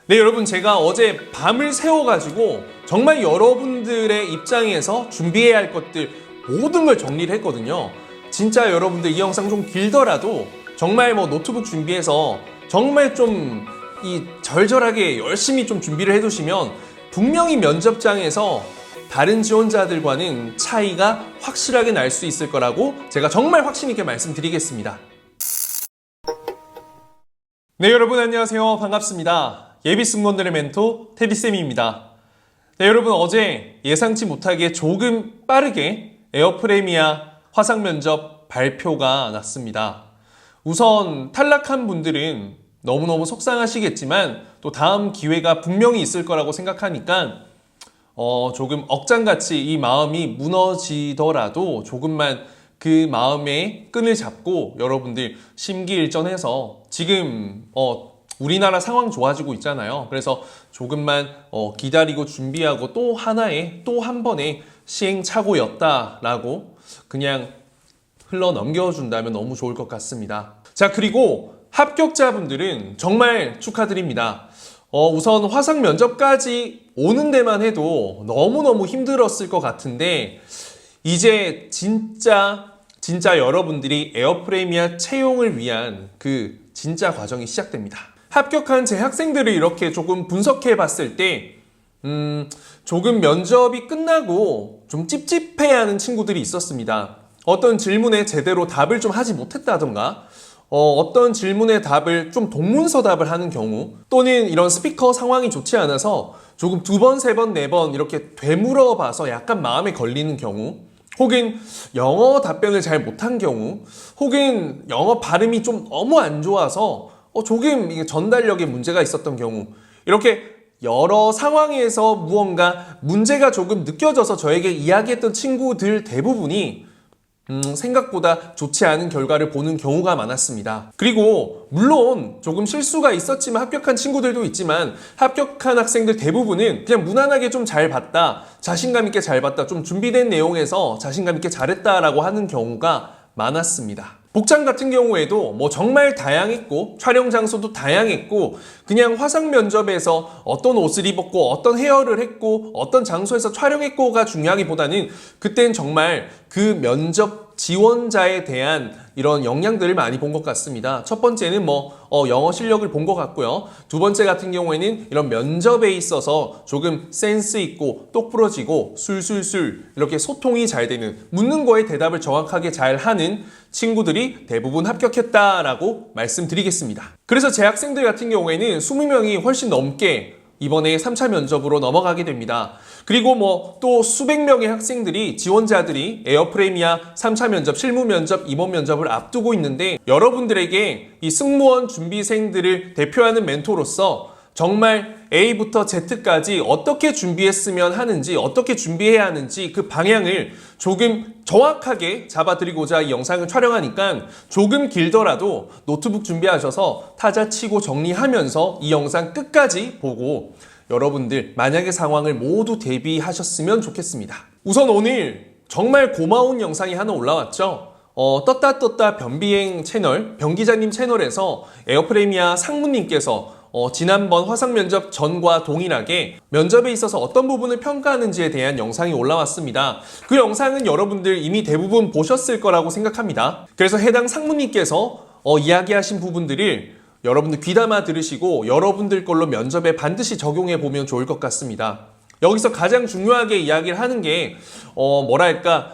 네, 여러분, 제가 어제 밤을 새워가지고 정말 여러분들의 입장에서 준비해야 할 것들 모든 걸 정리를 했거든요. 진짜 여러분들 이 영상 좀 길더라도 정말 노트북 준비해서 정말 좀 절절하게 열심히 좀 준비를 해두시면 분명히 면접장에서 다른 지원자들과는 차이가 확실하게 날 수 있을 거라고 제가 정말 확신 있게 말씀드리겠습니다. 네, 여러분 안녕하세요. 반갑습니다. 예비 승무원들의 멘토 테디쌤입니다. 네, 여러분 어제 예상치 못하게 조금 빠르게 에어프레미아 화상 면접 발표가 났습니다. 우선 탈락한 분들은 너무너무 속상하시겠지만 또 다음 기회가 분명히 있을 거라고 생각하니까 조금 억장같이 이 마음이 무너지더라도 조금만 그 마음의 끈을 잡고 여러분들 심기일전해서 지금 우리나라 상황 좋아지고 있잖아요. 그래서 조금만 기다리고 준비하고 또 한 번의 시행착오였다라고 그냥 흘러 넘겨준다면 너무 좋을 것 같습니다. 자, 그리고 합격자분들은 정말 축하드립니다. 우선 화상 면접까지 오는 데만 해도 너무너무 힘들었을 것 같은데 이제 진짜 여러분들이 에어프레미아 채용을 위한 그 진짜 과정이 시작됩니다. 합격한 제 학생들을 이렇게 조금 분석해 봤을 때 조금 면접이 끝나고 좀 찝찝해하는 친구들이 있었습니다. 어떤 질문에 제대로 답을 좀 하지 못했다던가 어떤 질문의 답을 좀 동문서 답을 하는 경우 또는 이런 스피커 상황이 좋지 않아서 조금 2번, 3번, 4번 이렇게 되물어 봐서 약간 마음에 걸리는 경우 혹은 영어 답변을 잘 못한 경우 혹은 영어 발음이 좀 너무 안 좋아서 조금 이게 전달력에 문제가 있었던 경우 이렇게 여러 상황에서 무언가 문제가 조금 느껴져서 저에게 이야기했던 친구들 대부분이 생각보다 좋지 않은 결과를 보는 경우가 많았습니다. 그리고 물론 조금 실수가 있었지만 합격한 친구들도 있지만 합격한 학생들 대부분은 그냥 무난하게 좀 잘 봤다, 자신감 있게 잘 봤다, 좀 준비된 내용에서 자신감 있게 잘했다라고 하는 경우가 많았습니다. 복장 같은 경우에도 정말 다양했고 촬영 장소도 다양했고 그냥 화상 면접에서 어떤 옷을 입었고 어떤 헤어를 했고 어떤 장소에서 촬영했고가 중요하기보다는 그땐 정말 그 면접 지원자에 대한 이런 역량들을 많이 본 것 같습니다. 첫 번째는 영어 실력을 본 것 같고요. 두 번째 같은 경우에는 이런 면접에 있어서 조금 센스 있고 똑부러지고 술술술 이렇게 소통이 잘 되는 묻는 거에 대답을 정확하게 잘 하는 친구들이 대부분 합격했다라고 말씀드리겠습니다. 그래서 제 학생들 같은 경우에는 20명이 훨씬 넘게 이번에 3차 면접으로 넘어가게 됩니다. 그리고 또 수백 명의 학생들이 지원자들이 에어프레미아 3차 면접, 실무 면접, 임원 면접을 앞두고 있는데 여러분들에게 이 승무원 준비생들을 대표하는 멘토로서 정말 A부터 Z까지 어떻게 준비했으면 하는지 어떻게 준비해야 하는지 그 방향을 조금 정확하게 잡아드리고자 이 영상을 촬영하니까 조금 길더라도 노트북 준비하셔서 타자 치고 정리하면서 이 영상 끝까지 보고 여러분들 만약의 상황을 모두 대비하셨으면 좋겠습니다. 우선 오늘 정말 고마운 영상이 하나 올라왔죠. 떴다 변비행 채널, 변기자님 채널에서 에어프레미아 상무님께서 지난번 화상 면접 전과 동일하게 면접에 있어서 어떤 부분을 평가하는지에 대한 영상이 올라왔습니다. 그 영상은 여러분들 이미 대부분 보셨을 거라고 생각합니다. 그래서 해당 상무님께서 이야기하신 부분들을 여러분들 귀담아 들으시고 여러분들 걸로 면접에 반드시 적용해 보면 좋을 것 같습니다. 여기서 가장 중요하게 이야기를 하는 게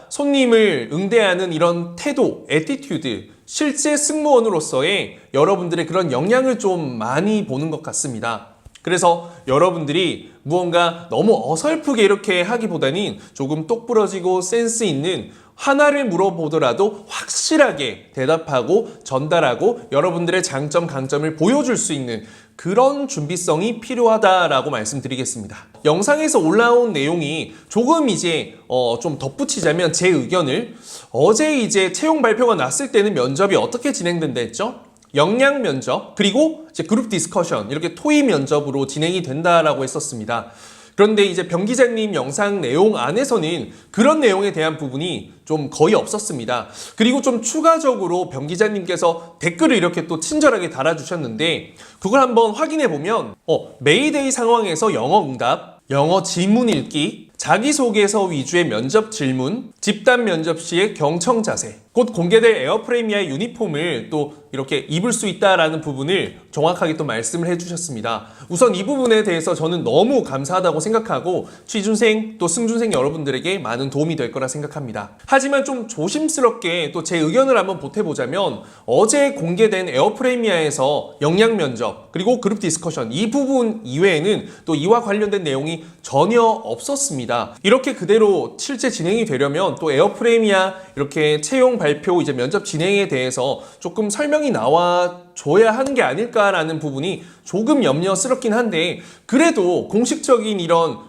손님을 응대하는 이런 태도, 애티튜드, 실제 승무원으로서의 여러분들의 그런 역량을 좀 많이 보는 것 같습니다. 그래서 여러분들이 무언가 너무 어설프게 이렇게 하기보다는 조금 똑부러지고 센스 있는 하나를 물어보더라도 확실하게 대답하고 전달하고 여러분들의 장점, 강점을 보여줄 수 있는 그런 준비성이 필요하다라고 말씀드리겠습니다. 영상에서 올라온 내용이 조금 좀 덧붙이자면 제 의견을 어제 채용 발표가 났을 때는 면접이 어떻게 진행된다 했죠? 역량 면접 그리고 그룹 디스커션 이렇게 토의 면접으로 진행이 된다라고 했었습니다. 그런데 이제 병 기자님 영상 내용 안에서는 그런 내용에 대한 부분이 좀 거의 없었습니다. 그리고 좀 추가적으로 병 기자님께서 댓글을 이렇게 또 친절하게 달아주셨는데 그걸 한번 확인해 보면 메이데이 상황에서 영어 응답, 영어 지문 읽기, 자기소개서 위주의 면접 질문, 집단 면접 시의 경청 자세, 곧 공개될 에어프레미아의 유니폼을 또 이렇게 입을 수 있다라는 부분을 정확하게 또 말씀을 해주셨습니다. 우선 이 부분에 대해서 저는 너무 감사하다고 생각하고 취준생 또 승준생 여러분들에게 많은 도움이 될 거라 생각합니다. 하지만 좀 조심스럽게 또 제 의견을 한번 보태보자면 어제 공개된 에어프레미아에서 역량 면접 그리고 그룹 디스커션 이 부분 이외에는 또 이와 관련된 내용이 전혀 없었습니다. 이렇게 그대로 실제 진행이 되려면 또 에어프레미아 이렇게 채용 발표 이제 면접 진행에 대해서 조금 설명이 나와줘야 하는 게 아닐까라는 부분이 조금 염려스럽긴 한데 그래도 공식적인 이런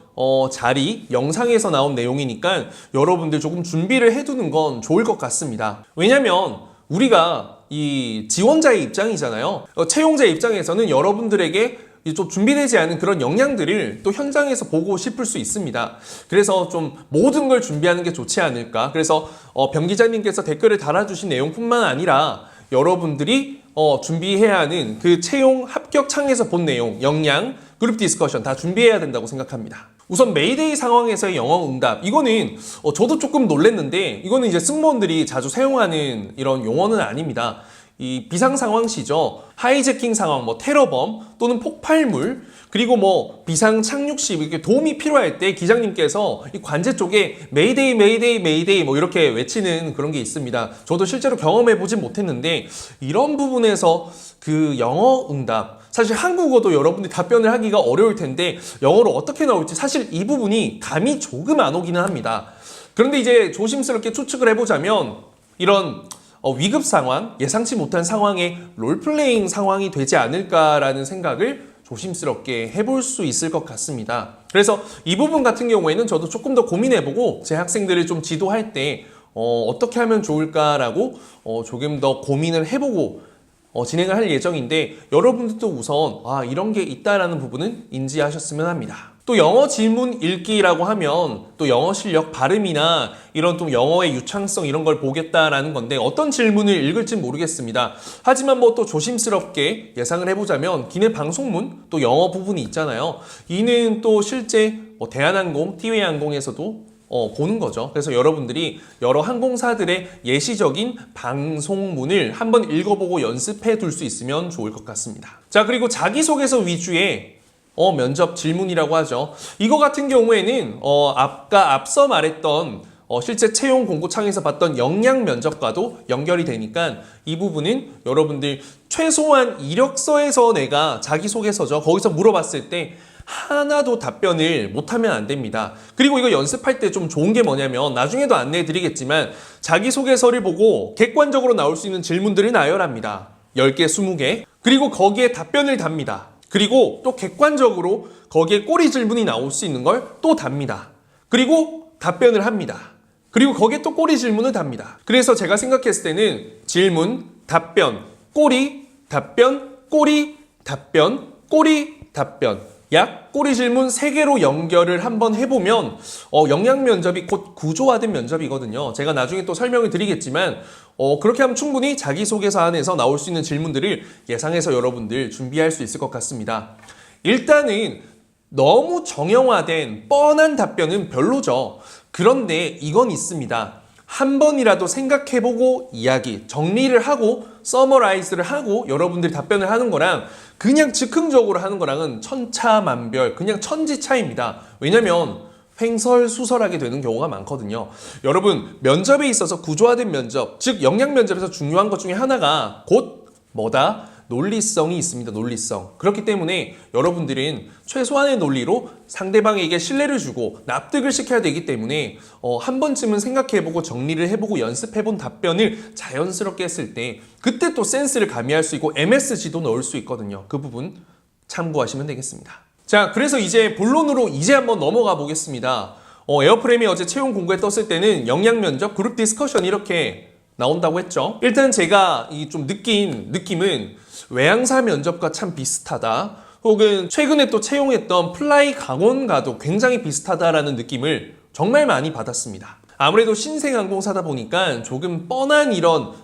자리, 영상에서 나온 내용이니까 여러분들 조금 준비를 해두는 건 좋을 것 같습니다. 왜냐면 우리가 이 지원자의 입장이잖아요. 채용자의 입장에서는 여러분들에게 좀 준비되지 않은 그런 역량들을 또 현장에서 보고 싶을 수 있습니다. 그래서 좀 모든 걸 준비하는 게 좋지 않을까. 그래서 병 기자님께서 댓글을 달아주신 내용뿐만 아니라 여러분들이 준비해야 하는 그 채용 합격 창에서 본 내용, 역량, 그룹 디스커션 다 준비해야 된다고 생각합니다. 우선 메이데이 상황에서의 영어 응답 이거는 저도 조금 놀랐는데 이거는 이제 승무원들이 자주 사용하는 이런 용어는 아닙니다. 이 비상 상황 시죠. 하이제킹 상황, 뭐 테러범 또는 폭발물 그리고 뭐 비상 착륙 시 이렇게 도움이 필요할 때 기장님께서 이 관제 쪽에 메이데이 메이데이 메이데이 뭐 이렇게 외치는 그런 게 있습니다. 저도 실제로 경험해 보진 못했는데 이런 부분에서 그 영어 응답 사실 한국어도 여러분들이 답변을 하기가 어려울 텐데 영어로 어떻게 나올지 사실 이 부분이 감이 조금 안 오기는 합니다. 그런데 이제 조심스럽게 추측을 해보자면 이런 위급 상황, 예상치 못한 상황의 롤플레잉 상황이 되지 않을까라는 생각을 조심스럽게 해볼 수 있을 것 같습니다. 그래서 이 부분 같은 경우에는 저도 조금 더 고민해보고 제 학생들을 좀 지도할 때 어떻게 하면 좋을까라고 조금 더 고민을 해보고 진행을 할 예정인데 여러분들도 우선 이런 게 있다라는 부분은 인지하셨으면 합니다. 또 영어 질문 읽기라고 하면 또 영어 실력, 발음이나 이런 또 영어의 유창성 이런 걸 보겠다라는 건데 어떤 질문을 읽을지 모르겠습니다. 하지만 뭐 또 조심스럽게 예상을 해보자면 기내 방송문 또 영어 부분이 있잖아요. 이는 또 실제 대한항공, 티웨이항공에서도 보는 거죠. 그래서 여러분들이 여러 항공사들의 예시적인 방송문을 한번 읽어보고 연습해 둘 수 있으면 좋을 것 같습니다. 자, 그리고 자기소개서 위주의 면접 질문이라고 하죠. 이거 같은 경우에는 앞서 말했던 실제 채용 공고창에서 봤던 역량 면접과도 연결이 되니까 이 부분은 여러분들 최소한 이력서에서 내가 자기소개서죠. 거기서 물어봤을 때 하나도 답변을 못하면 안 됩니다. 그리고 이거 연습할 때 좀 좋은 게 뭐냐면 나중에도 안내해 드리겠지만 자기소개서를 보고 객관적으로 나올 수 있는 질문들을 나열합니다. 10개, 20개. 그리고 거기에 답변을 답니다. 그리고 또 객관적으로 거기에 꼬리 질문이 나올 수 있는 걸 또 답니다. 그리고 답변을 합니다. 그리고 거기에 또 꼬리 질문을 답니다. 그래서 제가 생각했을 때는 질문, 답변, 꼬리, 답변, 꼬리, 답변, 꼬리, 답변 약 꼬리 질문 3개로 연결을 한번 해보면 역량 면접이 곧 구조화된 면접이거든요. 제가 나중에 또 설명을 드리겠지만 그렇게 하면 충분히 자기소개서 안에서 나올 수 있는 질문들을 예상해서 여러분들 준비할 수 있을 것 같습니다. 일단은 너무 정형화된 뻔한 답변은 별로죠. 그런데 이건 있습니다. 한 번이라도 생각해보고 이야기, 정리를 하고 서머라이즈를 하고 여러분들이 답변을 하는 거랑 그냥 즉흥적으로 하는 거랑은 천차만별, 그냥 천지차이입니다. 왜냐면 횡설수설하게 되는 경우가 많거든요. 여러분, 면접에 있어서 구조화된 면접, 즉 역량 면접에서 중요한 것 중에 하나가 곧 뭐다? 논리성이 있습니다. 논리성. 그렇기 때문에 여러분들은 최소한의 논리로 상대방에게 신뢰를 주고 납득을 시켜야 되기 때문에 한 번쯤은 생각해보고 정리를 해보고 연습해본 답변을 자연스럽게 했을 때 그때 또 센스를 가미할 수 있고 MSG도 넣을 수 있거든요. 그 부분 참고하시면 되겠습니다. 자, 그래서 이제 본론으로 이제 한번 넘어가 보겠습니다. 에어프레미아 어제 채용 공고에 떴을 때는 역량 면접, 그룹 디스커션 이렇게 나온다고 했죠. 일단 제가 좀 느낀 느낌은 외항사 면접과 참 비슷하다. 혹은 최근에 또 채용했던 플라이 강원과도 굉장히 비슷하다라는 느낌을 정말 많이 받았습니다. 아무래도 신생항공사다 보니까 조금 뻔한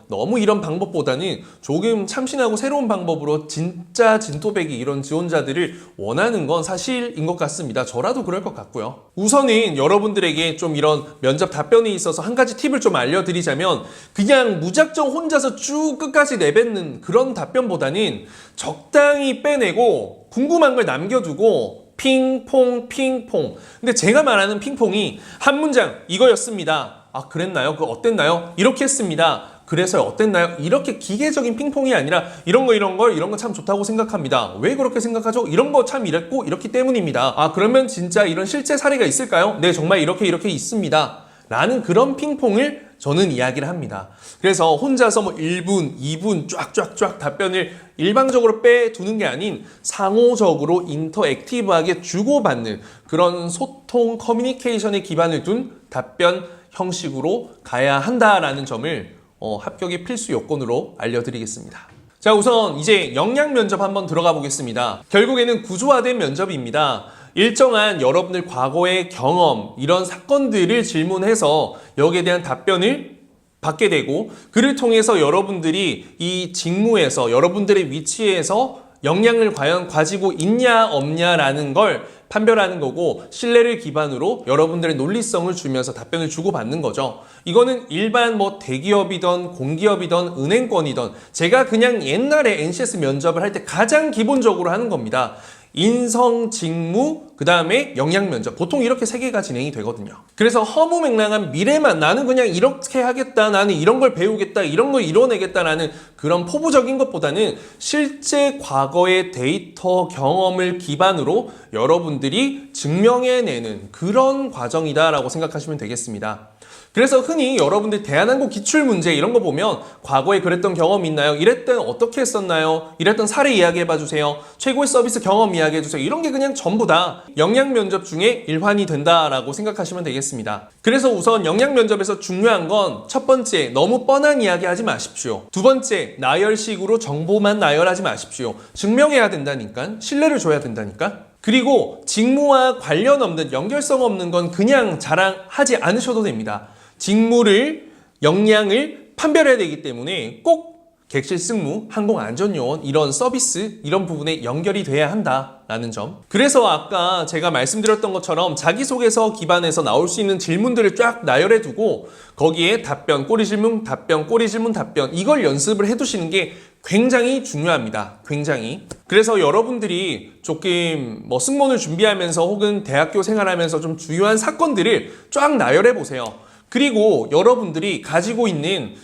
너무 이런 방법보다는 조금 참신하고 새로운 방법으로 진짜 진또배기 이런 지원자들을 원하는 건 사실인 것 같습니다. 저라도 그럴 것 같고요. 우선은 여러분들에게 좀 이런 면접 답변에 있어서 한 가지 팁을 좀 알려드리자면 그냥 무작정 혼자서 쭉 끝까지 내뱉는 그런 답변보다는 적당히 빼내고 궁금한 걸 남겨두고 핑퐁 핑퐁. 근데 제가 말하는 핑퐁이 한 문장 이거였습니다. 아 그랬나요? 그거 어땠나요? 이렇게 했습니다. 그래서 어땠나요? 이렇게 기계적인 핑퐁이 아니라 이런 거 참 좋다고 생각합니다. 왜 그렇게 생각하죠? 이런 거 참 이랬고 이렇기 때문입니다. 아 그러면 진짜 이런 실제 사례가 있을까요? 네 정말 이렇게 있습니다. 라는 그런 핑퐁을 저는 이야기를 합니다. 그래서 혼자서 뭐 1분, 2분 쫙쫙쫙 답변을 일방적으로 빼두는 게 아닌 상호적으로 인터액티브하게 주고받는 그런 소통, 커뮤니케이션에 기반을 둔 답변 형식으로 가야 한다라는 점을 합격의 필수 요건으로 알려드리겠습니다. 자, 우선 이제 역량 면접 한번 들어가 보겠습니다. 결국에는 구조화된 면접입니다. 일정한 여러분들 과거의 경험, 이런 사건들을 질문해서 여기에 대한 답변을 받게 되고 그를 통해서 여러분들이 이 직무에서 여러분들의 위치에서 역량을 과연 가지고 있냐 없냐라는 걸 판별하는 거고 신뢰를 기반으로 여러분들의 논리성을 주면서 답변을 주고받는 거죠. 이거는 일반 뭐 대기업이든 공기업이든 은행권이든 제가 그냥 옛날에 NCS 면접을 할 때 가장 기본적으로 하는 겁니다. 인성, 직무, 그 다음에 역량 면접. 보통 이렇게 세 개가 진행이 되거든요. 그래서 허무맹랑한 미래만 나는 그냥 이렇게 하겠다, 나는 이런 걸 배우겠다, 이런 걸 이뤄내겠다라는 그런 포부적인 것보다는 실제 과거의 데이터 경험을 기반으로 여러분들이 증명해내는 그런 과정이다라고 생각하시면 되겠습니다. 그래서 흔히 여러분들 대한항공 기출문제 이런 거 보면 과거에 그랬던 경험 있나요? 이랬던 어떻게 했었나요? 이랬던 사례 이야기해봐 주세요. 최고의 서비스 경험 이야기해 주세요. 이런 게 그냥 전부 다 역량 면접 중에 일환이 된다라고 생각하시면 되겠습니다. 그래서 우선 역량 면접에서 중요한 건 첫 번째, 너무 뻔한 이야기 하지 마십시오. 두 번째, 나열식으로 정보만 나열하지 마십시오. 증명해야 된다니까, 신뢰를 줘야 된다니까. 그리고 직무와 관련 없는, 연결성 없는 건 그냥 자랑하지 않으셔도 됩니다. 직무를, 역량을 판별해야 되기 때문에 꼭 객실 승무, 항공안전요원 이런 서비스, 이런 부분에 연결이 돼야 한다라는 점. 그래서 아까 제가 말씀드렸던 것처럼 자기소개서 기반해서 나올 수 있는 질문들을 쫙 나열해두고 거기에 답변, 꼬리질문, 답변, 꼬리질문, 답변 이걸 연습을 해두시는 게 굉장히 중요합니다. 굉장히. 그래서 여러분들이 조금 뭐 승무원을 준비하면서 혹은 대학교 생활하면서 좀 주요한 사건들을 쫙 나열해 보세요. 그리고 여러분들이 가지고 있는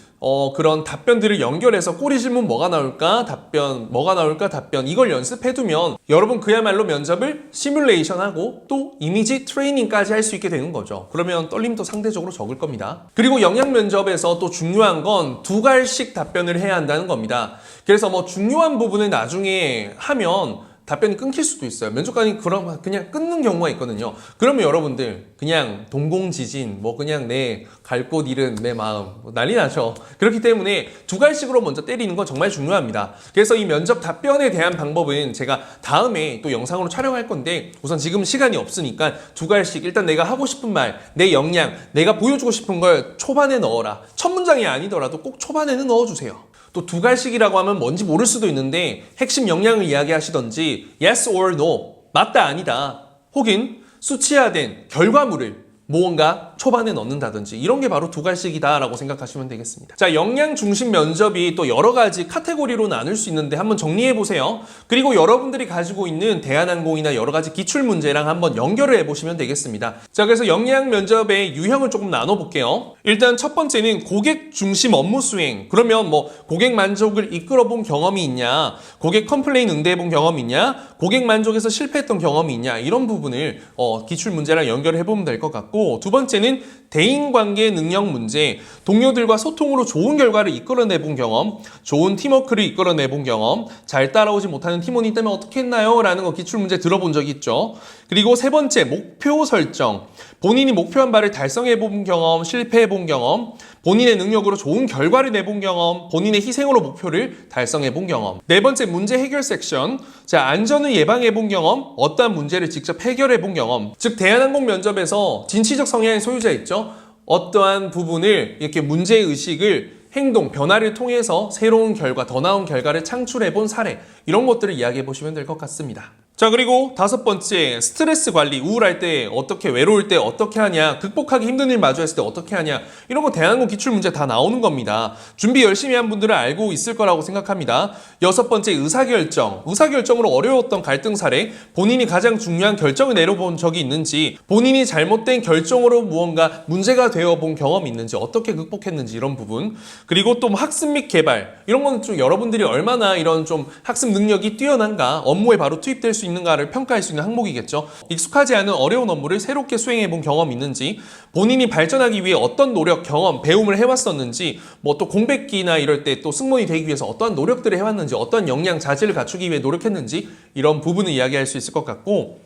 그런 답변들을 연결해서 꼬리 질문 뭐가 나올까? 답변, 뭐가 나올까? 답변 이걸 연습해두면 여러분 그야말로 면접을 시뮬레이션하고 또 이미지 트레이닝까지 할 수 있게 되는 거죠. 그러면 떨림도 상대적으로 적을 겁니다. 그리고 역량 면접에서 또 중요한 건 두 갈씩 답변을 해야 한다는 겁니다. 그래서 뭐 중요한 부분을 나중에 하면 답변이 끊길 수도 있어요. 면접관이 그냥 끊는 경우가 있거든요. 그러면 여러분들 그냥 동공지진, 뭐 그냥 내 갈 곳 잃은 내 마음 난리 나죠. 그렇기 때문에 두 갈씩으로 먼저 때리는 건 정말 중요합니다. 그래서 이 면접 답변에 대한 방법은 제가 다음에 또 영상으로 촬영할 건데 우선 지금 시간이 없으니까 두 갈씩 일단 내가 하고 싶은 말, 내 역량, 내가 보여주고 싶은 걸 초반에 넣어라. 첫 문장이 아니더라도 꼭 초반에는 넣어주세요. 또 두 갈씩이라고 하면 뭔지 모를 수도 있는데 핵심 역량을 이야기하시던지 yes or no, 맞다 아니다 혹은 수치화된 결과물을 무언가 초반에 넣는다든지 이런 게 바로 두 갈씩이다 라고 생각하시면 되겠습니다. 자, 역량 중심 면접이 또 여러 가지 카테고리로 나눌 수 있는데 한번 정리해 보세요. 그리고 여러분들이 가지고 있는 대한항공이나 여러 가지 기출 문제랑 한번 연결을 해 보시면 되겠습니다. 자, 그래서 역량 면접의 유형을 조금 나눠 볼게요. 일단 첫 번째는 고객 중심 업무 수행. 그러면 뭐 고객 만족을 이끌어 본 경험이 있냐, 고객 컴플레인 응대해 본 경험이 있냐, 고객 만족에서 실패했던 경험이 있냐 이런 부분을 기출 문제랑 연결을 해 보면 될 것 같고 같고, 두 번째는 대인관계 능력 문제, 동료들과 소통으로 좋은 결과를 이끌어내본 경험, 좋은 팀워크를 이끌어내본 경험, 잘 따라오지 못하는 팀원이 있다면 어떻게 했나요? 라는 거 기출문제 들어본 적 있죠. 그리고 세 번째, 목표 설정. 본인이 목표한 바를 달성해본 경험, 실패해본 경험, 본인의 능력으로 좋은 결과를 내본 경험, 본인의 희생으로 목표를 달성해본 경험. 네 번째, 문제 해결 섹션. 자, 안전을 예방해본 경험, 어떠한 문제를 직접 해결해본 경험. 즉, 대한항공 면접에서 진취적 성향의 소유자 있죠? 어떠한 부분을 이렇게 문제의식을 행동, 변화를 통해서 새로운 결과, 더 나은 결과를 창출해본 사례, 이런 것들을 이야기해 보시면 될 것 같습니다. 자, 그리고 다섯 번째, 스트레스 관리, 우울할 때 어떻게, 외로울 때 어떻게 하냐, 극복하기 힘든 일 마주했을 때 어떻게 하냐, 이런 거 대한항공 기출문제 다 나오는 겁니다. 준비 열심히 한 분들은 알고 있을 거라고 생각합니다. 여섯 번째, 의사결정. 의사결정으로 어려웠던 갈등 사례, 본인이 가장 중요한 결정을 내려본 적이 있는지, 본인이 잘못된 결정으로 무언가 문제가 되어본 경험이 있는지, 어떻게 극복했는지, 이런 부분. 그리고 또 학습 및 개발, 이런 건 좀 여러분들이 얼마나 이런 좀 학습 능력이 뛰어난가, 업무에 바로 투입될 수 있는가를 평가할 수 있는 항목이겠죠. 익숙하지 않은 어려운 업무를 새롭게 수행해 본 경험이 있는지, 본인이 발전하기 위해 어떤 노력, 경험, 배움을 해왔었는지, 뭐 또 공백기나 이럴 때 또 승무원이 되기 위해서 어떠한 노력들을 해왔는지, 어떤 역량, 자질을 갖추기 위해 노력했는지, 이런 부분을 이야기할 수 있을 것 같고,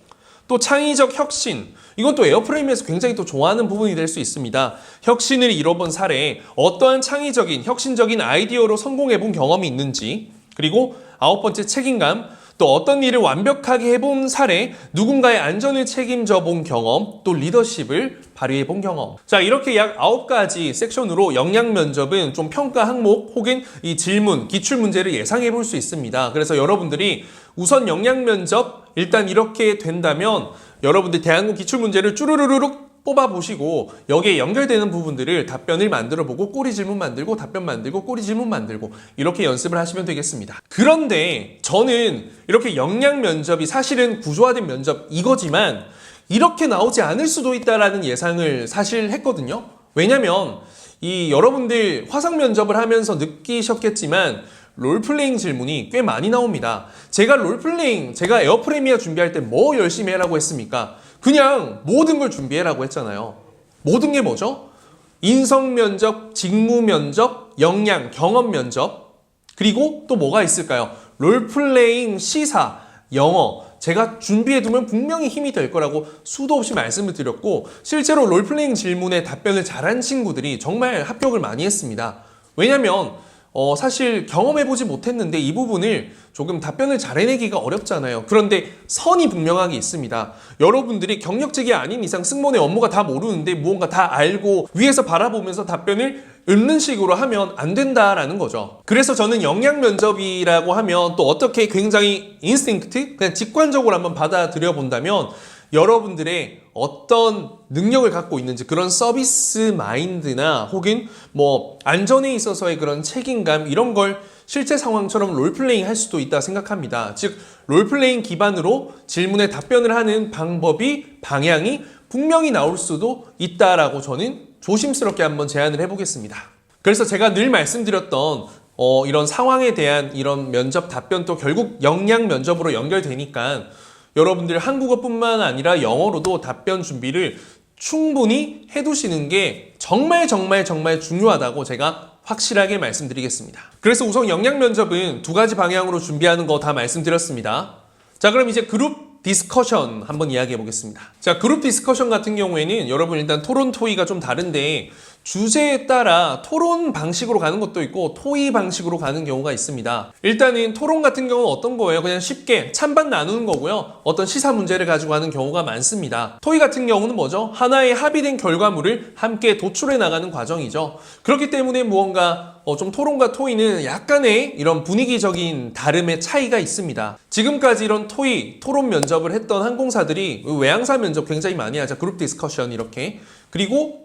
또 창의적 혁신, 이건 또 에어프레임에서 굉장히 또 좋아하는 부분이 될 수 있습니다. 혁신을 이뤄본 사례, 어떠한 창의적인, 혁신적인 아이디어로 성공해본 경험이 있는지, 그리고 아홉 번째, 책임감, 또 어떤 일을 완벽하게 해본 사례, 누군가의 안전을 책임져 본 경험, 또 리더십을 발휘해 본 경험. 자, 이렇게 약 9가지 섹션으로 역량 면접은 좀 평가 항목 혹은 이 질문, 기출 문제를 예상해 볼 수 있습니다. 그래서 여러분들이 우선 역량 면접 일단 이렇게 된다면 여러분들 대한항공 기출 문제를 쭈루루룩 뽑아보시고 여기에 연결되는 부분들을 답변을 만들어보고 꼬리 질문 만들고 답변 만들고 꼬리 질문 만들고 이렇게 연습을 하시면 되겠습니다. 그런데 저는 이렇게 역량 면접이 사실은 구조화된 면접 이거지만 이렇게 나오지 않을 수도 있다라는 예상을 사실 했거든요. 왜냐면 이 여러분들 화상 면접을 하면서 느끼셨겠지만 롤플레잉 질문이 꽤 많이 나옵니다. 제가 에어프레미아 준비할 때 뭐 열심히 해라고 했습니까? 그냥 모든 걸 준비해라고 했잖아요. 모든 게 뭐죠? 인성 면접, 직무 면접, 역량, 경험 면접, 그리고 또 뭐가 있을까요? 롤플레잉, 시사, 영어. 제가 준비해두면 분명히 힘이 될 거라고 수도 없이 말씀을 드렸고 실제로 롤플레잉 질문에 답변을 잘한 친구들이 정말 합격을 많이 했습니다. 왜냐면 사실 경험해보지 못했는데 이 부분을 조금 답변을 잘 해내기가 어렵잖아요. 그런데 선이 분명하게 있습니다. 여러분들이 경력직이 아닌 이상 승무원의 업무가 다 모르는데 무언가 다 알고 위에서 바라보면서 답변을 읊는 식으로 하면 안 된다라는 거죠. 그래서 저는 역량 면접이라고 하면 또 어떻게 굉장히 인스팅크트? 그냥 직관적으로 한번 받아들여 본다면 여러분들의 어떤 능력을 갖고 있는지 그런 서비스 마인드나 혹은 뭐 안전에 있어서의 그런 책임감 이런 걸 실제 상황처럼 롤플레잉 할 수도 있다 생각합니다. 즉 롤플레잉 기반으로 질문에 답변을 하는 방향이 분명히 나올 수도 있다라고 저는 조심스럽게 한번 제안을 해보겠습니다. 그래서 제가 늘 말씀드렸던 이런 상황에 대한 이런 면접 답변도 결국 역량 면접으로 연결되니까 여러분들 한국어뿐만 아니라 영어로도 답변 준비를 충분히 해두시는 게 정말 중요하다고 제가 확실하게 말씀드리겠습니다. 그래서 우선 역량 면접은 두 가지 방향으로 준비하는 거 다 말씀드렸습니다. 자, 그럼 이제 그룹 디스커션 한번 이야기해 보겠습니다. 자, 그룹 디스커션 같은 경우에는 여러분 일단 토론 토의가 좀 다른데 주제에 따라 토론 방식으로 가는 것도 있고 토의 방식으로 가는 경우가 있습니다. 일단은 토론 같은 경우는 어떤 거예요? 그냥 쉽게 찬반 나누는 거고요. 어떤 시사 문제를 가지고 하는 경우가 많습니다. 토의 같은 경우는 뭐죠? 하나의 합의된 결과물을 함께 도출해 나가는 과정이죠. 그렇기 때문에 무언가 좀 토론과 토의는 약간의 이런 분위기적인 다름의 차이가 있습니다. 지금까지 이런 토론 면접을 했던 항공사들이 외항사 면접 굉장히 많이 하죠. 그룹 디스커션 이렇게. 그리고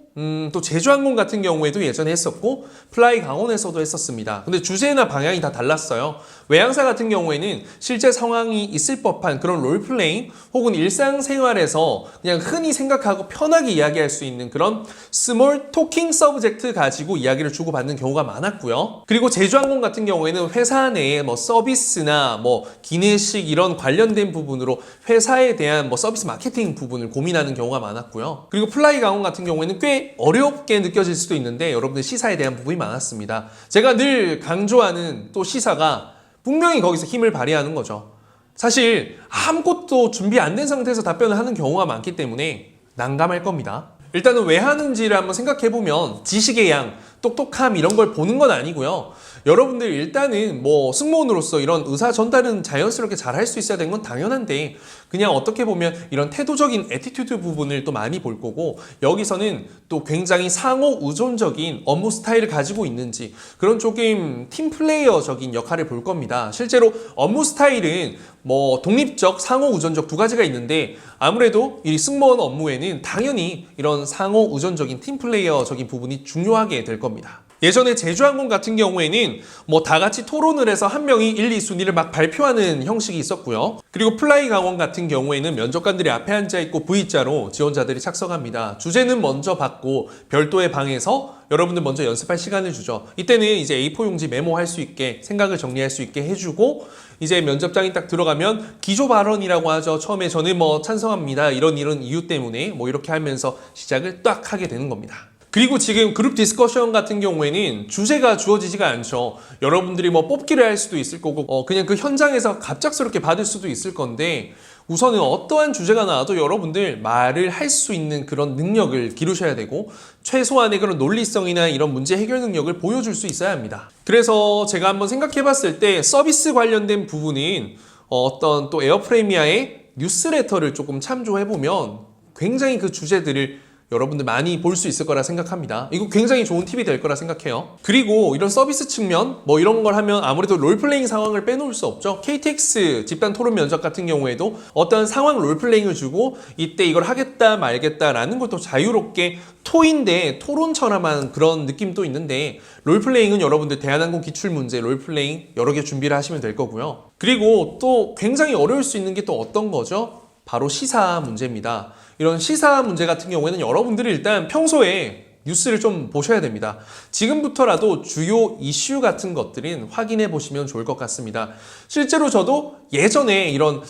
또 제주항공 같은 경우에도 예전에 했었고 플라이 강원에서도 했었습니다. 근데 주제나 방향이 다 달랐어요. 외항사 같은 경우에는 실제 상황이 있을 법한 그런 롤플레잉 혹은 일상생활에서 그냥 흔히 생각하고 편하게 이야기할 수 있는 그런 스몰 토킹 서브젝트 가지고 이야기를 주고받는 경우가 많았고요. 그리고 제주항공 같은 경우에는 회사 내에 뭐 서비스나 뭐 기내식 이런 관련된 부분으로 회사에 대한 뭐 서비스 마케팅 부분을 고민하는 경우가 많았고요. 그리고 플라이 강원 같은 경우에는 꽤 어렵게 느껴질 수도 있는데 여러분들 시사에 대한 부분이 많았습니다. 제가 늘 강조하는 또 시사가 분명히 거기서 힘을 발휘하는 거죠. 사실 아무것도 준비 안 된 상태에서 답변을 하는 경우가 많기 때문에 난감할 겁니다. 일단은 왜 하는지를 한번 생각해보면 지식의 양, 똑똑함 이런 걸 보는 건 아니고요. 여러분들 일단은 뭐 승무원으로서 이런 의사 전달은 자연스럽게 잘 할 수 있어야 되는 건 당연한데 그냥 어떻게 보면 이런 태도적인 애티튜드 부분을 또 많이 볼 거고 여기서는 또 굉장히 상호 의존적인 업무 스타일을 가지고 있는지 그런 조금 팀 플레이어적인 역할을 볼 겁니다. 실제로 업무 스타일은 뭐 독립적, 상호 의존적 두 가지가 있는데 아무래도 이 승무원 업무에는 당연히 이런 상호 의존적인 팀 플레이어적인 부분이 중요하게 될 겁니다. 예전에 제주항공 같은 경우에는 뭐 다 같이 토론을 해서 한 명이 1, 2순위를 막 발표하는 형식이 있었고요. 그리고 플라이 강원 같은 경우에는 면접관들이 앞에 앉아 있고 V자로 지원자들이 착석합니다. 주제는 먼저 받고 별도의 방에서 여러분들 먼저 연습할 시간을 주죠. 이때는 이제 A4 용지 메모할 수 있게 생각을 정리할 수 있게 해주고 이제 면접장이 딱 들어가면 기조 발언이라고 하죠. 처음에 저는 뭐 찬성합니다. 이런 이유 때문에 뭐 이렇게 하면서 시작을 딱 하게 되는 겁니다. 그리고 지금 그룹 디스커션 같은 경우에는 주제가 주어지지가 않죠. 여러분들이 뭐 뽑기를 할 수도 있을 거고 그냥 그 현장에서 갑작스럽게 받을 수도 있을 건데 우선은 어떠한 주제가 나와도 여러분들 말을 할 수 있는 그런 능력을 기르셔야 되고 최소한의 그런 논리성이나 이런 문제 해결 능력을 보여줄 수 있어야 합니다. 그래서 제가 한번 생각해 봤을 때 서비스 관련된 부분인 어떤 또 에어프레미아의 뉴스레터를 조금 참조해 보면 굉장히 그 주제들을 여러분들 많이 볼 수 있을 거라 생각합니다. 이거 굉장히 좋은 팁이 될 거라 생각해요. 그리고 이런 서비스 측면 뭐 이런 걸 하면 아무래도 롤플레잉 상황을 빼놓을 수 없죠. KTX 집단 토론 면접 같은 경우에도 어떤 상황 롤플레잉을 주고 이때 이걸 하겠다 말겠다라는 것도 자유롭게 토인데 토론처럼한 그런 느낌도 있는데 롤플레잉은 여러분들 대한항공 기출문제 롤플레잉 여러 개 준비를 하시면 될 거고요. 그리고 또 굉장히 어려울 수 있는 게 또 어떤 거죠? 바로 시사 문제입니다. 이런 시사 문제 같은 경우에는 여러분들이 일단 평소에 뉴스를 좀 보셔야 됩니다. 지금부터라도 주요 이슈 같은 것들은 확인해 보시면 좋을 것 같습니다. 실제로 저도 예전에 이런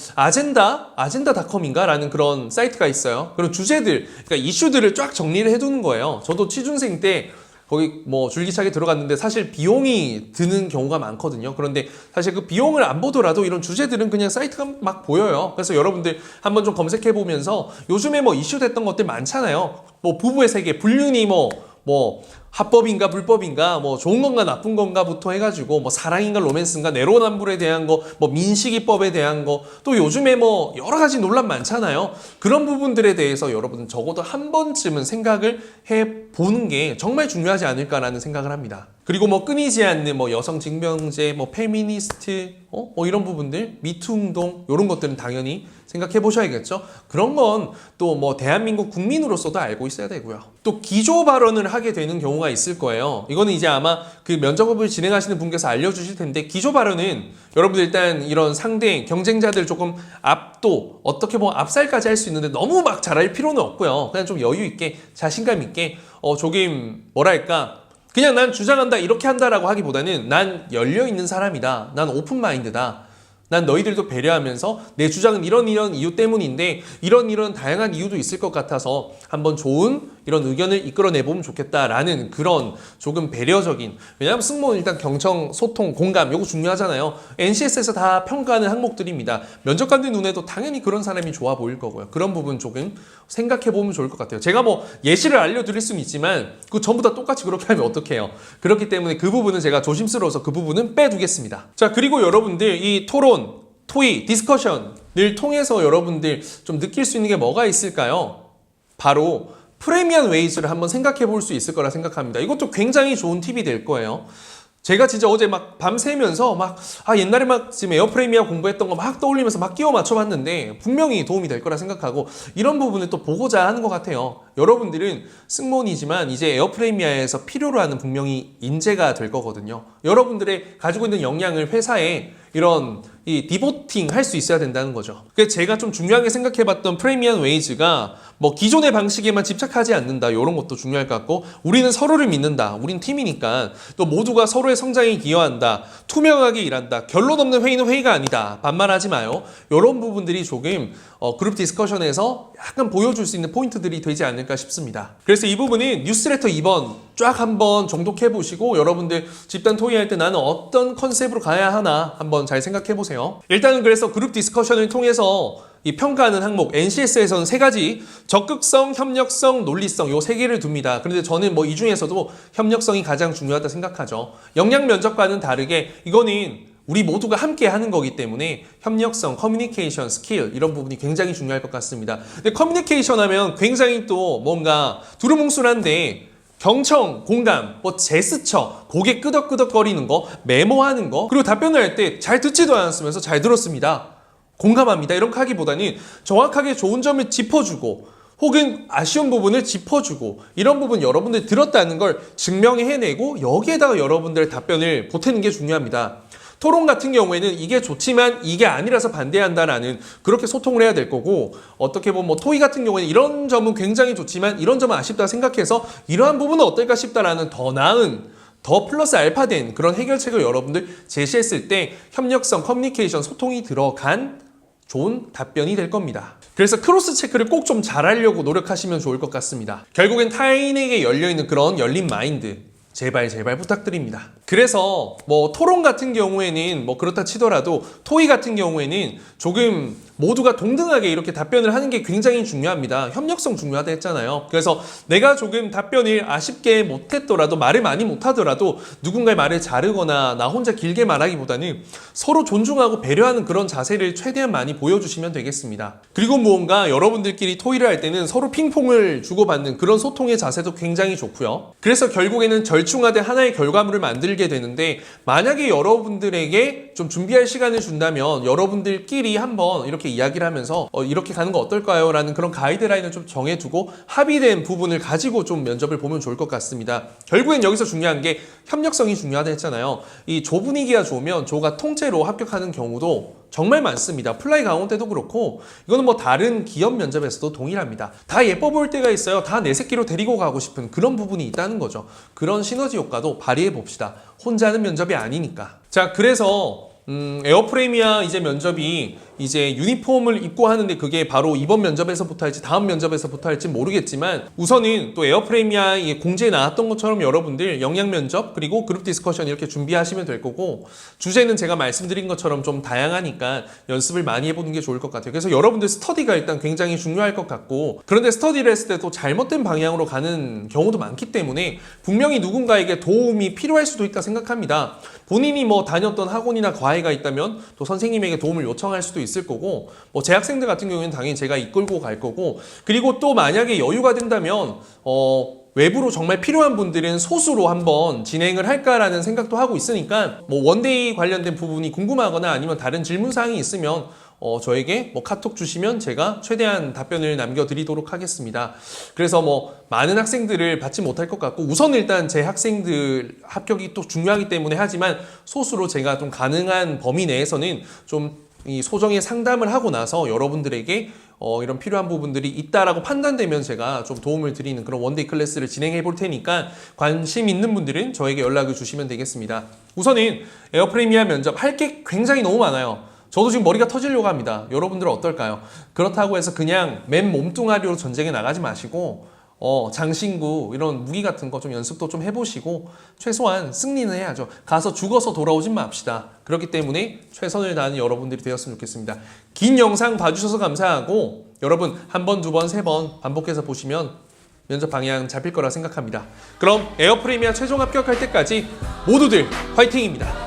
아젠다닷컴인가 라는 그런 사이트가 있어요. 그런 주제들, 그러니까 이슈들을 쫙 정리를 해두는 거예요. 저도 취준생 때 거기 뭐 줄기차게 들어갔는데 사실 비용이 드는 경우가 많거든요. 그런데 사실 그 비용을 안 보더라도 이런 주제들은 그냥 사이트가 막 보여요. 그래서 여러분들 한번 좀 검색해 보면서 요즘에 뭐 이슈 됐던 것들 많잖아요. 뭐 부부의 세계, 불륜이 뭐 합법인가 불법인가 뭐 좋은 건가 나쁜 건가부터 해가지고 뭐 사랑인가 로맨스인가 내로남불에 대한 거 뭐 민식이법에 대한 거 또 요즘에 뭐 여러 가지 논란 많잖아요. 그런 부분들에 대해서 여러분은 적어도 한 번쯤은 생각을 해보는 게 정말 중요하지 않을까라는 생각을 합니다. 그리고 뭐 끊이지 않는 뭐 여성 징병제, 뭐 페미니스트, 뭐 이런 부분들, 미투 운동 이런 것들은 당연히 생각해 보셔야겠죠. 그런 건 또 뭐 대한민국 국민으로서도 알고 있어야 되고요. 또 기조 발언을 하게 되는 경우가 있을 거예요. 이거는 이제 아마 그 면접을 진행하시는 분께서 알려주실 텐데 기조 발언은 여러분들 일단 이런 상대 경쟁자들 조금 압도 어떻게 보면 압살까지 할 수 있는데 너무 막 잘할 필요는 없고요. 그냥 좀 여유 있게 자신감 있게 조금 뭐랄까 그냥 난 주장한다 이렇게 한다라고 하기보다는 난 열려있는 사람이다. 난 오픈마인드다. 난 너희들도 배려하면서 내 주장은 이런 이유 때문인데 이런 다양한 이유도 있을 것 같아서 한번 좋은 이런 의견을 이끌어내보면 좋겠다라는 그런 조금 배려적인 왜냐하면 승무원 일단 경청, 소통, 공감 이거 중요하잖아요. NCS에서 다 평가하는 항목들입니다. 면접관들 눈에도 당연히 그런 사람이 좋아 보일 거고요. 그런 부분 조금 생각해보면 좋을 것 같아요. 제가 뭐 예시를 알려드릴 수는 있지만 그 전부 다 똑같이 그렇게 하면 어떡해요. 그렇기 때문에 그 부분은 제가 조심스러워서 그 부분은 빼두겠습니다. 자 그리고 여러분들 이 토론, 토의, 디스커션을 통해서 여러분들 좀 느낄 수 있는 게 뭐가 있을까요? 바로 프레미엄 웨이즈를 한번 생각해 볼 수 있을 거라 생각합니다. 이것도 굉장히 좋은 팁이 될 거예요. 제가 진짜 어제 막 밤새면서 옛날에 막 지금 에어프레미아 공부했던 거 막 떠올리면서 막 끼워 맞춰봤는데 분명히 도움이 될 거라 생각하고 이런 부분을 또 보고자 하는 것 같아요. 여러분들은 승무원이지만 이제 에어프레미아에서 필요로 하는 분명히 인재가 될 거거든요. 여러분들의 가지고 있는 역량을 회사에 이런 디보팅 할 수 있어야 된다는 거죠. 그래서 제가 좀 중요하게 생각해봤던 프리미엄 웨이즈가 뭐 기존의 방식에만 집착하지 않는다 이런 것도 중요할 것 같고 우리는 서로를 믿는다. 우린 팀이니까 또 모두가 서로의 성장에 기여한다. 투명하게 일한다. 결론 없는 회의는 회의가 아니다. 반말하지 마요. 이런 부분들이 조금 그룹 디스커션에서 약간 보여줄 수 있는 포인트들이 되지 않을까 싶습니다. 그래서 이 부분은 뉴스레터 2번 쫙 한번 정독해 보시고 여러분들 집단 토의할 때 나는 어떤 컨셉으로 가야 하나 한번 잘 생각해 보세요. 일단은 그래서 그룹 디스커션을 통해서 이 평가하는 항목 NCS에서는 3가지 적극성, 협력성, 논리성 요 3개를 둡니다. 그런데 저는 뭐 이 중에서도 협력성이 가장 중요하다 생각하죠. 역량 면접과는 다르게 이거는 우리 모두가 함께 하는 거기 때문에 협력성, 커뮤니케이션, 스킬 이런 부분이 굉장히 중요할 것 같습니다. 근데 커뮤니케이션 하면 굉장히 또 뭔가 두루뭉술한데 경청, 공감, 뭐 제스처, 고개 끄덕끄덕거리는 거, 메모하는 거 그리고 답변을 할 때 잘 듣지도 않았으면서 잘 들었습니다. 공감합니다. 이렇게 하기보다는 정확하게 좋은 점을 짚어주고 혹은 아쉬운 부분을 짚어주고 이런 부분 여러분들 들었다는 걸 증명해내고 여기에다가 여러분들의 답변을 보태는 게 중요합니다. 토론 같은 경우에는 이게 좋지만 이게 아니라서 반대한다라는 그렇게 소통을 해야 될 거고 어떻게 보면 뭐 토의 같은 경우에는 이런 점은 굉장히 좋지만 이런 점은 아쉽다 생각해서 이러한 부분은 어떨까 싶다라는 더 나은 더 플러스 알파된 그런 해결책을 여러분들 제시했을 때 협력성, 커뮤니케이션, 소통이 들어간 좋은 답변이 될 겁니다. 그래서 크로스 체크를 꼭 좀 잘하려고 노력하시면 좋을 것 같습니다. 결국엔 타인에게 열려있는 그런 열린 마인드 제발 부탁드립니다. 그래서 뭐 토론 같은 경우에는 뭐 그렇다 치더라도 토의 같은 경우에는 조금 모두가 동등하게 이렇게 답변을 하는 게 굉장히 중요합니다. 협력성 중요하다 했잖아요. 그래서 내가 조금 답변을 아쉽게 못했더라도 말을 많이 못하더라도 누군가의 말을 자르거나 나 혼자 길게 말하기보다는 서로 존중하고 배려하는 그런 자세를 최대한 많이 보여주시면 되겠습니다. 그리고 무언가 여러분들끼리 토의를 할 때는 서로 핑퐁을 주고받는 그런 소통의 자세도 굉장히 좋고요. 그래서 결국에는 절충하되 하나의 결과물을 만들게 되는데 만약에 여러분들에게 좀 준비할 시간을 준다면 여러분들끼리 한번 이렇게 이야기를 하면서 이렇게 가는 거 어떨까요? 라는 그런 가이드라인을 좀 정해두고 합의된 부분을 가지고 좀 면접을 보면 좋을 것 같습니다. 결국엔 여기서 중요한 게 협력성이 중요하다 했잖아요. 이 조 분위기가 좋으면 조가 통째로 합격하는 경우도 정말 많습니다. 플라이 강원 때도 그렇고 이거는 뭐 다른 기업 면접에서도 동일합니다. 다 예뻐 보일 때가 있어요. 다 내 새끼로 데리고 가고 싶은 그런 부분이 있다는 거죠. 그런 시너지 효과도 발휘해 봅시다. 혼자 하는 면접이 아니니까. 자, 그래서 에어프레미아 이제 면접이 이제 유니폼을 입고 하는데 그게 바로 이번 면접에서부터 할지 다음 면접에서부터 할지 모르겠지만 우선은 또 에어프레미아 공지에 나왔던 것처럼 여러분들 역량 면접 그리고 그룹 디스커션 이렇게 준비하시면 될 거고 주제는 제가 말씀드린 것처럼 좀 다양하니까 연습을 많이 해보는 게 좋을 것 같아요. 그래서 여러분들 스터디가 일단 굉장히 중요할 것 같고 그런데 스터디를 했을 때 또 잘못된 방향으로 가는 경우도 많기 때문에 분명히 누군가에게 도움이 필요할 수도 있다 생각합니다. 본인이 뭐 다녔던 학원이나 과외가 있다면 또 선생님에게 도움을 요청할 수도 있을 거고 뭐 재학생들 같은 경우에는 당연히 제가 이끌고 갈 거고 그리고 또 만약에 여유가 된다면 외부로 정말 필요한 분들은 소수로 한번 진행을 할까라는 생각도 하고 있으니까 뭐 원데이 관련된 부분이 궁금하거나 아니면 다른 질문사항이 있으면 저에게 뭐 카톡 주시면 제가 최대한 답변을 남겨드리도록 하겠습니다. 그래서 뭐 많은 학생들을 받지 못할 것 같고 우선 일단 제 학생들 합격이 또 중요하기 때문에 하지만 소수로 제가 좀 가능한 범위 내에서는 좀 이 소정의 상담을 하고 나서 여러분들에게 이런 필요한 부분들이 있다라고 판단되면 제가 좀 도움을 드리는 그런 원데이 클래스를 진행해 볼 테니까 관심 있는 분들은 저에게 연락을 주시면 되겠습니다. 우선은 에어프레미아 면접 할 게 굉장히 너무 많아요. 저도 지금 머리가 터지려고 합니다. 여러분들은 어떨까요? 그렇다고 해서 그냥 맨 몸뚱아리로 전쟁에 나가지 마시고 장신구 이런 무기 같은 거 좀 연습도 좀 해보시고 최소한 승리는 해야죠. 가서 죽어서 돌아오진 맙시다. 그렇기 때문에 최선을 다하는 여러분들이 되었으면 좋겠습니다. 긴 영상 봐주셔서 감사하고 여러분 한 번, 두 번, 세 번 반복해서 보시면 면접 방향 잡힐 거라 생각합니다. 그럼 에어프레미아 최종 합격할 때까지 모두들 화이팅입니다.